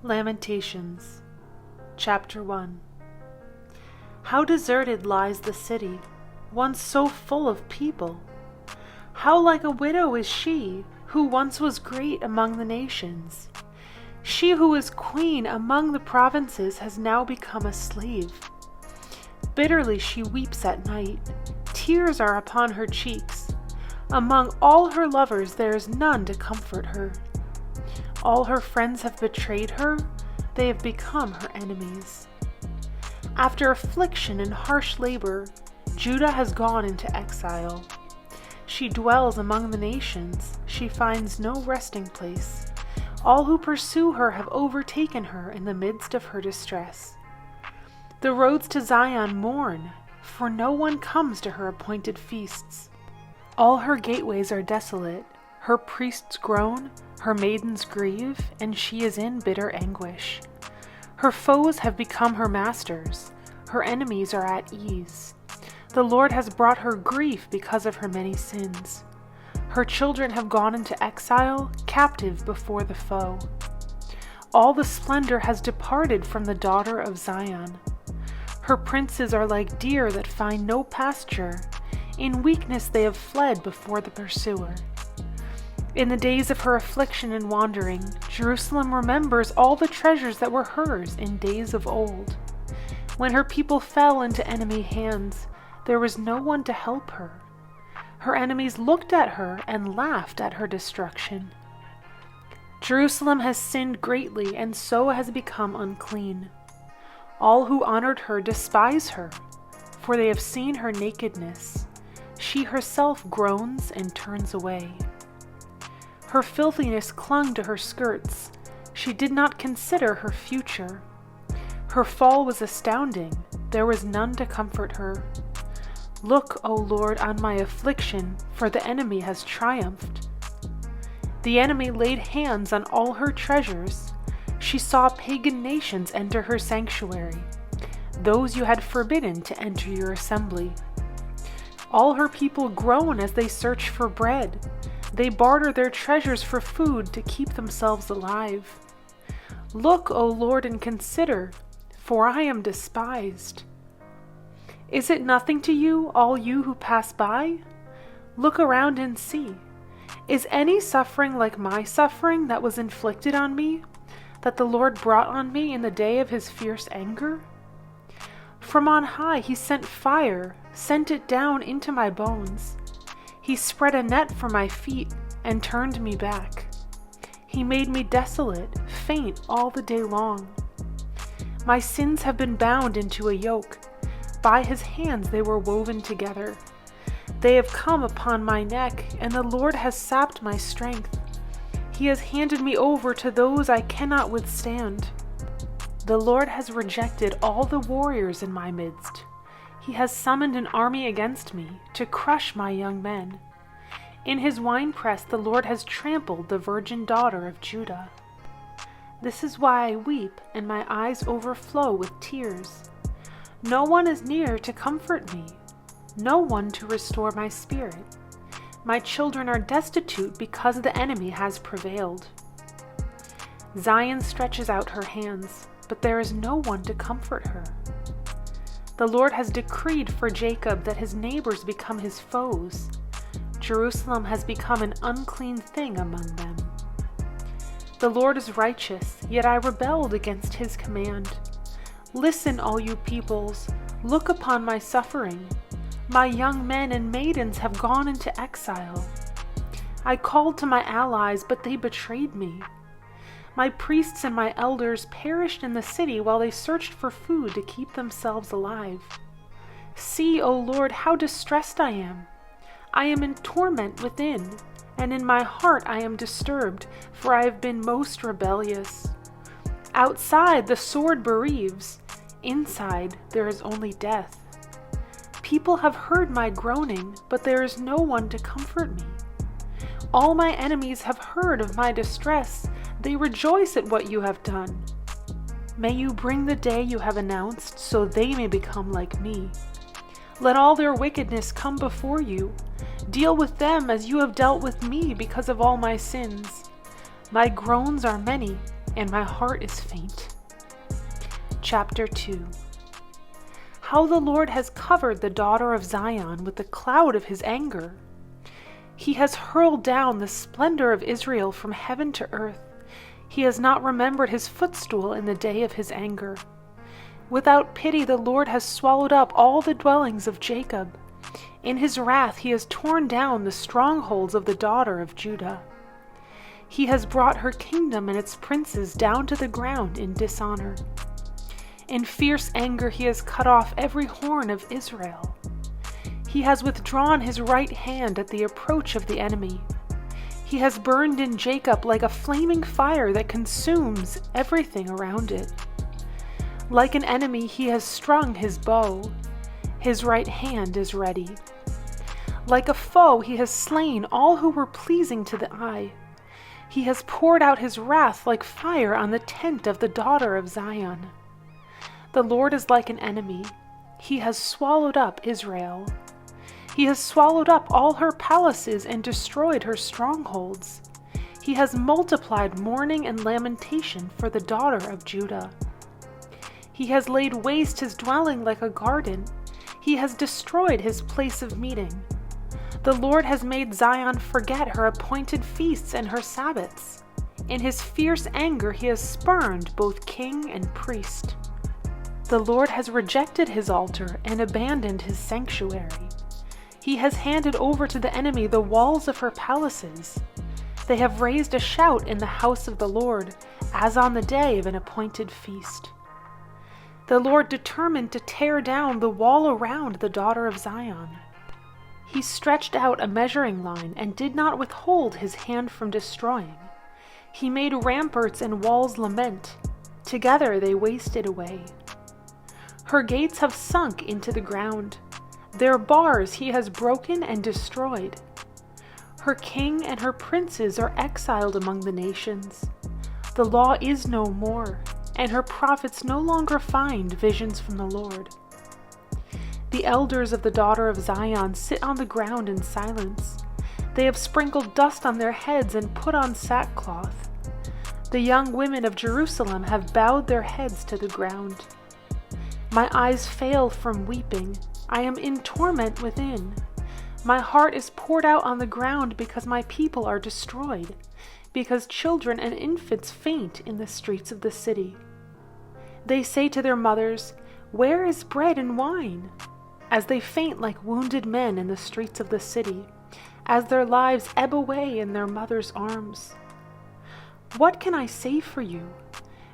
Lamentations, Chapter 1. How deserted lies the city, once so full of people! How like a widow is she, who once was great among the nations! She who was queen among the provinces has now become a slave. Bitterly she weeps at night, tears are upon her cheeks. Among all her lovers there is none to comfort her. All her friends have betrayed her, they have become her enemies. After affliction and harsh labor, Judah has gone into exile. She dwells among the nations, she finds no resting place. All who pursue her have overtaken her in the midst of her distress. The roads to Zion mourn, for no one comes to her appointed feasts. All her gateways are desolate, her priests groan, her maidens grieve, and she is in bitter anguish. Her foes have become her masters, her enemies are at ease. The Lord has brought her grief because of her many sins. Her children have gone into exile, captive before the foe. All the splendor has departed from the daughter of Zion. Her princes are like deer that find no pasture. In weakness they have fled before the pursuer. In the days of her affliction and wandering, Jerusalem remembers all the treasures that were hers in days of old. When her people fell into enemy hands, there was no one to help her. Her enemies looked at her and laughed at her destruction. Jerusalem has sinned greatly and so has become unclean. All who honored her despise her, for they have seen her nakedness. She herself groans and turns away. Her filthiness clung to her skirts. She did not consider her future. Her fall was astounding. There was none to comfort her. Look, O Lord, on my affliction, for the enemy has triumphed. The enemy laid hands on all her treasures. She saw pagan nations enter her sanctuary, those you had forbidden to enter your assembly. All her people groan as they search for bread. They barter their treasures for food to keep themselves alive. Look, O Lord, and consider, for I am despised. Is it nothing to you, all you who pass by? Look around and see. Is any suffering like my suffering that was inflicted on me, that the Lord brought on me in the day of his fierce anger? From on high he sent fire, sent it down into my bones. He spread a net for my feet and turned me back. He made me desolate, faint all the day long. My sins have been bound into a yoke. By his hands they were woven together. They have come upon my neck, and the Lord has sapped my strength. He has handed me over to those I cannot withstand. The Lord has rejected all the warriors in my midst. He has summoned an army against me to crush my young men. In his winepress the Lord has trampled the virgin daughter of Judah. This is why I weep and my eyes overflow with tears. No one is near to comfort me, no one to restore my spirit. My children are destitute because the enemy has prevailed. Zion stretches out her hands, but there is no one to comfort her. The Lord has decreed for Jacob that his neighbors become his foes. Jerusalem has become an unclean thing among them. The Lord is righteous, yet I rebelled against his command. Listen, all you peoples, look upon my suffering. My young men and maidens have gone into exile. I called to my allies, but they betrayed me. My priests and my elders perished in the city while they searched for food to keep themselves alive. See, O Lord, how distressed I am. I am in torment within, and in my heart I am disturbed, for I have been most rebellious. Outside the sword bereaves, inside there is only death. People have heard my groaning, but there is no one to comfort me. All my enemies have heard of my distress. They rejoice at what you have done. May you bring the day you have announced, so they may become like me. Let all their wickedness come before you. Deal with them as you have dealt with me because of all my sins. My groans are many. and my heart is faint. Chapter 2. How the Lord has covered the daughter of Zion with the cloud of his anger. He has hurled down the splendor of Israel from heaven to earth. He has not remembered his footstool in the day of his anger. Without pity the Lord has swallowed up all the dwellings of Jacob. In his wrath he has torn down the strongholds of the daughter of Judah. He has brought her kingdom and its princes down to the ground in dishonor. In fierce anger he has cut off every horn of Israel. He has withdrawn his right hand at the approach of the enemy. He has burned in Jacob like a flaming fire that consumes everything around it. Like an enemy he has strung his bow. His right hand is ready. Like a foe he has slain all who were pleasing to the eye. He has poured out his wrath like fire on the tent of the daughter of Zion. The Lord is like an enemy. He has swallowed up Israel. He has swallowed up all her palaces and destroyed her strongholds. He has multiplied mourning and lamentation for the daughter of Judah. He has laid waste his dwelling like a garden. He has destroyed his place of meeting. The Lord has made Zion forget her appointed feasts and her Sabbaths. In his fierce anger he has spurned both king and priest. The Lord has rejected his altar and abandoned his sanctuary. He has handed over to the enemy the walls of her palaces. They have raised a shout in the house of the Lord, as on the day of an appointed feast. The Lord determined to tear down the wall around the daughter of Zion. He stretched out a measuring line and did not withhold his hand from destroying. He made ramparts and walls lament. Together they wasted away. Her gates have sunk into the ground. Their bars he has broken and destroyed. Her king and her princes are exiled among the nations. The law is no more, and her prophets no longer find visions from the Lord. The elders of the daughter of Zion sit on the ground in silence. They have sprinkled dust on their heads and put on sackcloth. The young women of Jerusalem have bowed their heads to the ground. My eyes fail from weeping. I am in torment within. My heart is poured out on the ground because my people are destroyed, because children and infants faint in the streets of the city. They say to their mothers, "Where is bread and wine?" as they faint like wounded men in the streets of the city, as their lives ebb away in their mothers' arms. What can I say for you?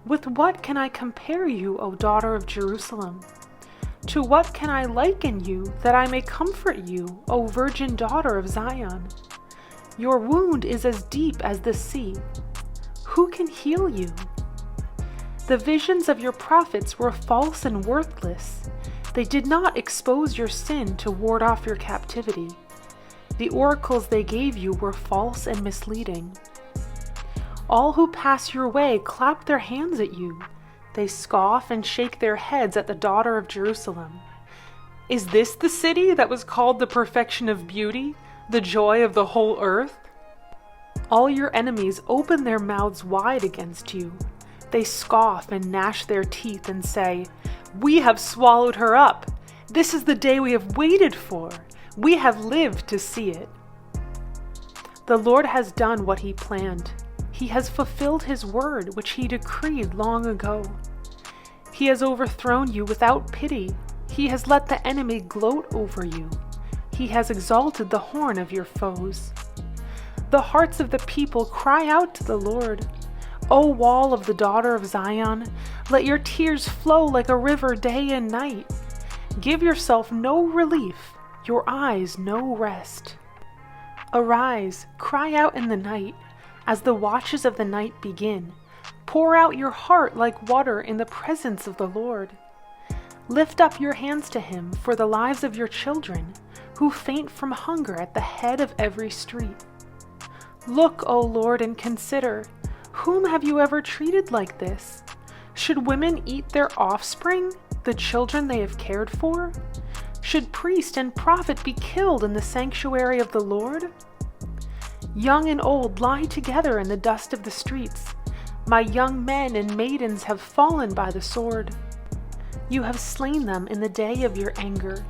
With what can I compare you, O daughter of Jerusalem? To what can I liken you, that I may comfort you, O virgin daughter of Zion? Your wound is as deep as the sea. Who can heal you? The visions of your prophets were false and worthless. They did not expose your sin to ward off your captivity. The oracles they gave you were false and misleading. All who pass your way clap their hands at you. They scoff and shake their heads at the daughter of Jerusalem. Is this the city that was called the perfection of beauty, the joy of the whole earth? All your enemies open their mouths wide against you. They scoff and gnash their teeth and say, "We have swallowed her up. This is the day we have waited for. We have lived to see it." The Lord has done what he planned. He has fulfilled his word, which he decreed long ago. He has overthrown you without pity. He has let the enemy gloat over you. He has exalted the horn of your foes. The hearts of the people cry out to the Lord. O wall of the daughter of Zion, let your tears flow like a river day and night. Give yourself no relief, your eyes no rest. Arise, cry out in the night, as the watches of the night begin. Pour out your heart like water in the presence of the Lord. Lift up your hands to him for the lives of your children, who faint from hunger at the head of every street. Look, O Lord, and consider, whom have you ever treated like this? Should women eat their offspring, the children they have cared for? Should priest and prophet be killed in the sanctuary of the Lord? Young and old lie together in the dust of the streets. My young men and maidens have fallen by the sword. You have slain them in the day of your anger.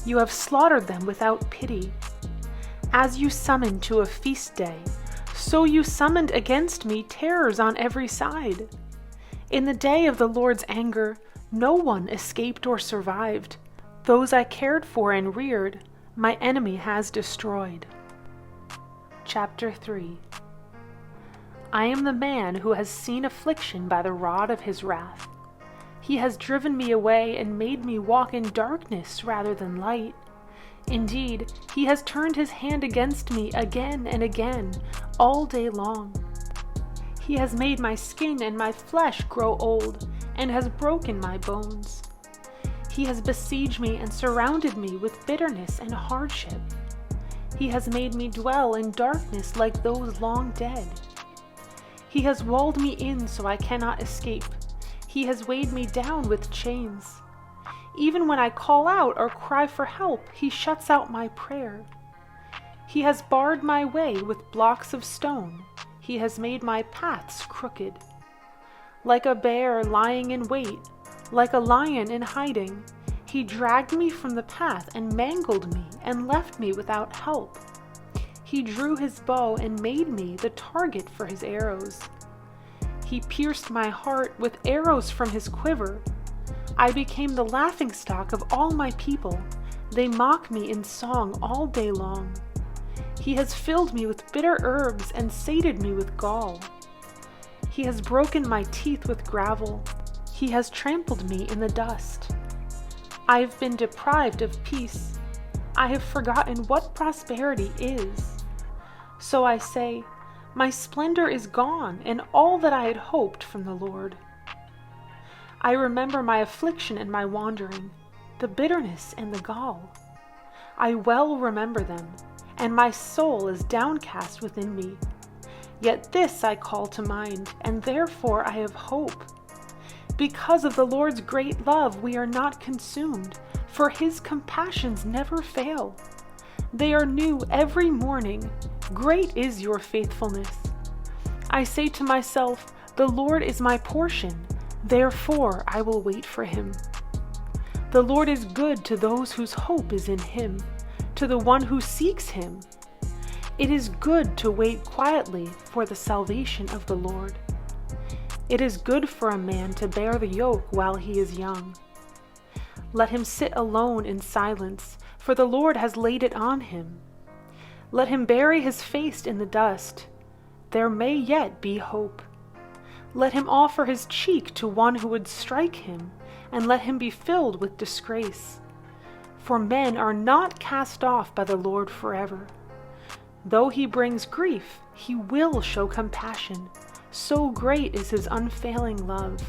You have slaughtered them without pity. As you summoned to a feast day, so you summoned against me terrors on every side. In the day of the Lord's anger, no one escaped or survived. Those I cared for and reared, my enemy has destroyed. Chapter 3. I am the man who has seen affliction by the rod of his wrath. He has driven me away and made me walk in darkness rather than light. Indeed, he has turned his hand against me again and again, all day long. He has made my skin and my flesh grow old, and has broken my bones. He has besieged me and surrounded me with bitterness and hardship. He has made me dwell in darkness like those long dead. He has walled me in so I cannot escape. He has weighed me down with chains. Even when I call out or cry for help, he shuts out my prayer. He has barred my way with blocks of stone. He has made my paths crooked. Like a bear lying in wait, like a lion in hiding, he dragged me from the path and mangled me and left me without help. He drew his bow and made me the target for his arrows. He pierced my heart with arrows from his quiver. I became the laughingstock of all my people. They mock me in song all day long. He has filled me with bitter herbs and sated me with gall. He has broken my teeth with gravel. He has trampled me in the dust. I have been deprived of peace. I have forgotten what prosperity is. So I say, my splendor is gone, and all that I had hoped from the Lord. I remember my affliction and my wandering, the bitterness and the gall. I well remember them, and my soul is downcast within me. Yet this I call to mind, and therefore I have hope. Because of the Lord's great love we are not consumed, for his compassions never fail. They are new every morning. Great is your faithfulness. I say to myself, the Lord is my portion, therefore I will wait for him. The Lord is good to those whose hope is in him, to the one who seeks him. It is good to wait quietly for the salvation of the Lord. It is good for a man to bear the yoke while he is young. Let him sit alone in silence, for the Lord has laid it on him. Let him bury his face in the dust. There may yet be hope. Let him offer his cheek to one who would strike him, and let him be filled with disgrace. For men are not cast off by the Lord forever. Though he brings grief, he will show compassion. So great is his unfailing love.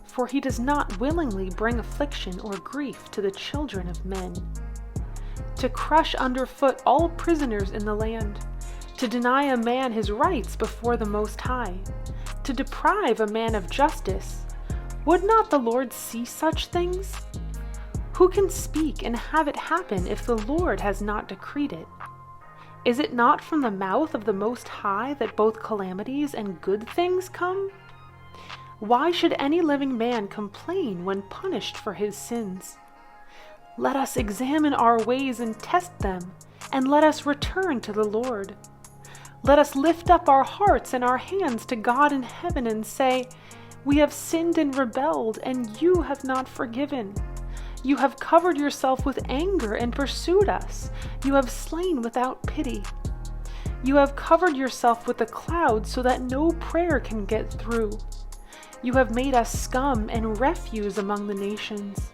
For he does not willingly bring affliction or grief to the children of men. To crush underfoot all prisoners in the land, to deny a man his rights before the Most High, to deprive a man of justice. Would not the Lord see such things? Who can speak and have it happen if the Lord has not decreed it? Is it not from the mouth of the Most High that both calamities and good things come? Why should any living man complain when punished for his sins? Let us examine our ways and test them, and let us return to the Lord. Let us lift up our hearts and our hands to God in heaven and say, we have sinned and rebelled, and you have not forgiven. You have covered yourself with anger and pursued us. You have slain without pity. You have covered yourself with a cloud so that no prayer can get through. You have made us scum and refuse among the nations.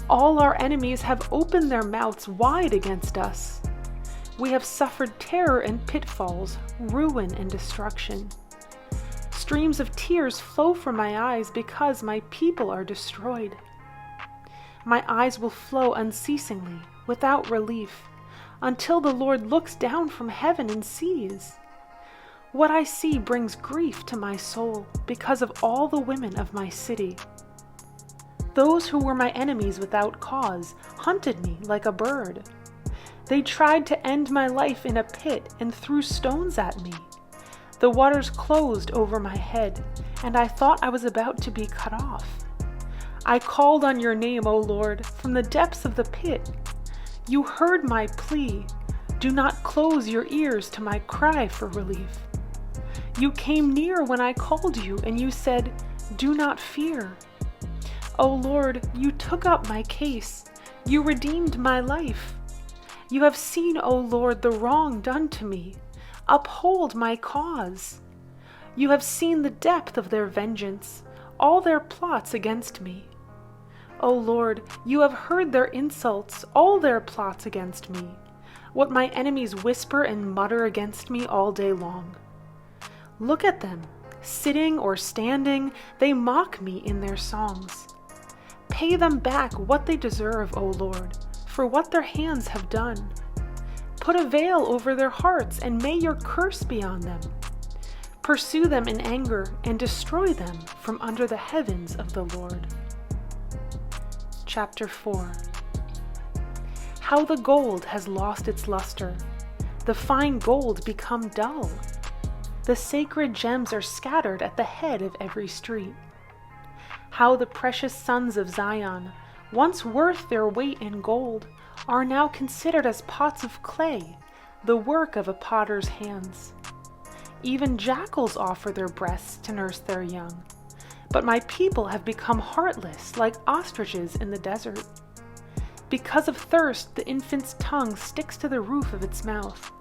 All our enemies have opened their mouths wide against us. We have suffered terror and pitfalls, ruin and destruction. Streams of tears flow from my eyes because my people are destroyed. My eyes will flow unceasingly, without relief, until the Lord looks down from heaven and sees. What I see brings grief to my soul because of all the women of my city. Those who were my enemies without cause hunted me like a bird. They tried to end my life in a pit and threw stones at me. The waters closed over my head, and I thought I was about to be cut off. I called on your name, O Lord, from the depths of the pit. You heard my plea. Do not close your ears to my cry for relief. You came near when I called you, and you said, do not fear. O Lord, you took up my case. You redeemed my life. You have seen, O Lord, the wrong done to me. Uphold my cause. You have seen the depth of their vengeance, all their plots against me. O Lord, you have heard their insults, all their plots against me, what my enemies whisper and mutter against me all day long. Look at them, sitting or standing, they mock me in their songs. Pay them back what they deserve, O Lord, for what their hands have done. Put a veil over their hearts, and may your curse be on them. Pursue them in anger and destroy them from under the heavens of the Lord. Chapter 4. How the gold has lost its luster, the fine gold become dull. The sacred gems are scattered at the head of every street. How the precious sons of Zion, once worth their weight in gold, are now considered as pots of clay, the work of a potter's hands. Even jackals offer their breasts to nurse their young, but my people have become heartless like ostriches in the desert. Because of thirst, the infant's tongue sticks to the roof of its mouth.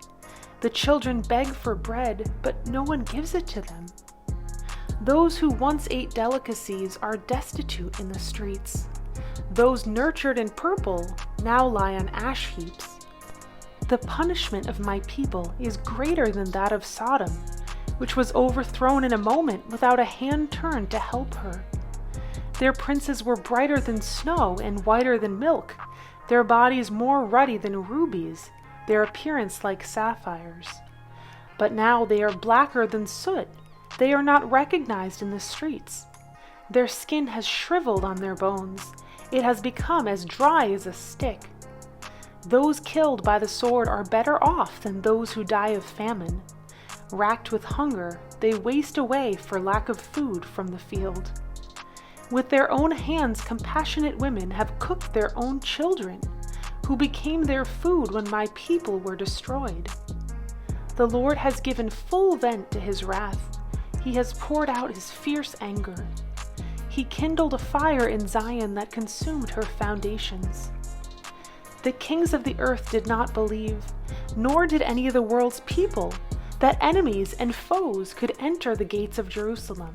The children beg for bread, but no one gives it to them. Those who once ate delicacies are destitute in the streets. Those nurtured in purple now lie on ash heaps. The punishment of my people is greater than that of Sodom, which was overthrown in a moment without a hand turned to help her. Their princes were brighter than snow and whiter than milk, their bodies more ruddy than rubies, their appearance like sapphires. But now they are blacker than soot. They are not recognized in the streets. Their skin has shriveled on their bones. It has become as dry as a stick. Those killed by the sword are better off than those who die of famine. Racked with hunger, they waste away for lack of food from the field. With their own hands, compassionate women have cooked their own children, who became their food when my people were destroyed. The Lord has given full vent to his wrath. He has poured out his fierce anger. He kindled a fire in Zion that consumed her foundations. The kings of the earth did not believe, nor did any of the world's people, that enemies and foes could enter the gates of Jerusalem.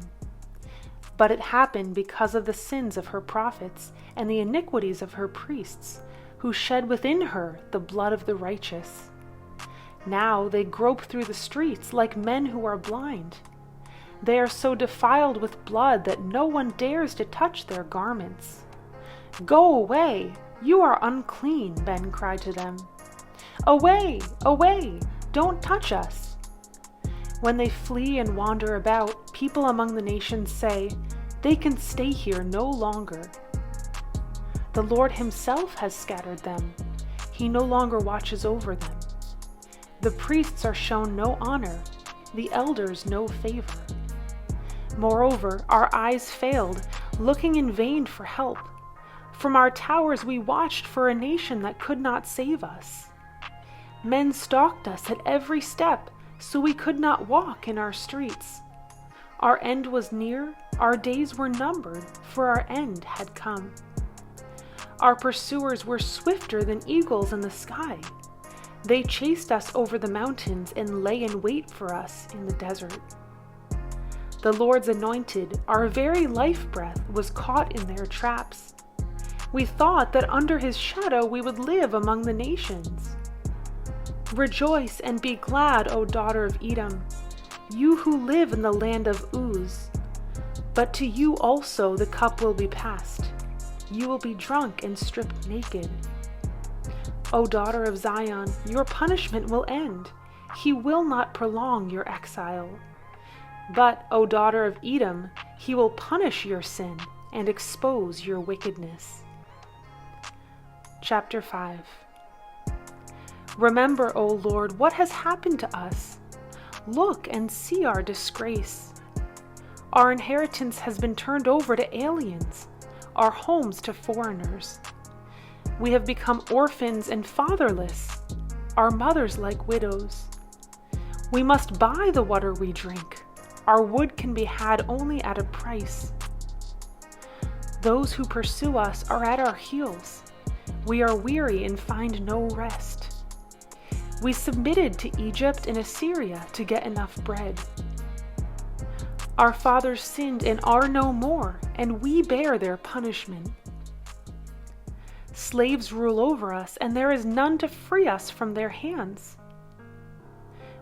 But it happened because of the sins of her prophets and the iniquities of her priests, who shed within her the blood of the righteous. Now they grope through the streets like men who are blind. They are so defiled with blood that no one dares to touch their garments. Go away, you are unclean, men cried to them. Away, away, don't touch us. When they flee and wander about, people among the nations say, they can stay here no longer. The Lord himself has scattered them. He no longer watches over them. The priests are shown no honor, the elders no favor. Moreover, our eyes failed, looking in vain for help. From our towers we watched for a nation that could not save us. Men stalked us at every step, so we could not walk in our streets. Our end was near, our days were numbered, for our end had come. Our pursuers were swifter than eagles in the sky. They chased us over the mountains and lay in wait for us in the desert. The Lord's anointed, our very life breath, was caught in their traps. We thought that under his shadow we would live among the nations. Rejoice and be glad, O daughter of Edom, you who live in the land of Uz. But to you also the cup will be passed. You will be drunk and stripped naked. O daughter of Zion, your punishment will end. He will not prolong your exile. But, O daughter of Edom, he will punish your sin and expose your wickedness. Chapter 5. Remember, O Lord, what has happened to us. Look and see our disgrace. Our inheritance has been turned over to aliens, our homes to foreigners. We have become orphans and fatherless, our mothers like widows. We must buy the water we drink. Our wood can be had only at a price. Those who pursue us are at our heels. We are weary and find no rest. We submitted to Egypt and Assyria to get enough bread. Our fathers sinned and are no more, and we bear their punishment. Slaves rule over us, and there is none to free us from their hands.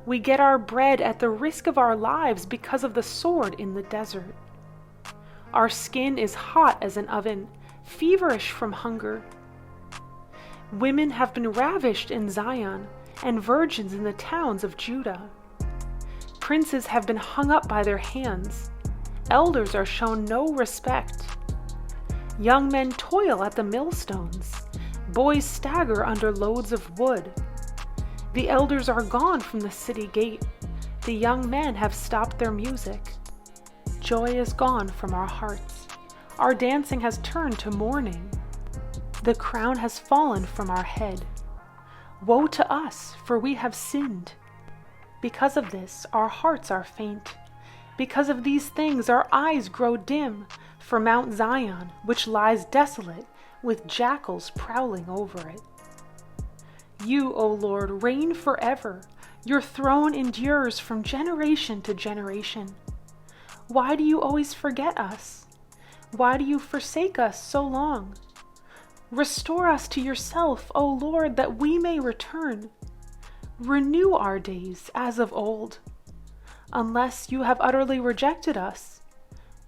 We get our bread at the risk of our lives because of the sword in the desert. Our skin is hot as an oven, feverish from hunger. Women have been ravished in Zion, and virgins in the towns of Judah. Princes have been hung up by their hands. Elders are shown no respect. Young men toil at the millstones. Boys stagger under loads of wood. The elders are gone from the city gate. The young men have stopped their music. Joy is gone from our hearts. Our dancing has turned to mourning. The crown has fallen from our head. Woe to us, for we have sinned. Because of this, our hearts are faint. Because of these things, our eyes grow dim. For Mount Zion, which lies desolate, with jackals prowling over it. You, O Lord, reign forever. Your throne endures from generation to generation. Why do you always forget us? Why do you forsake us so long? Restore us to yourself, O Lord, that we may return. Renew our days as of old, unless you have utterly rejected us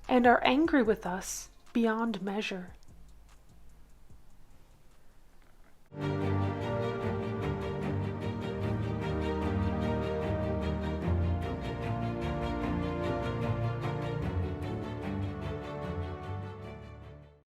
and are angry with us beyond measure.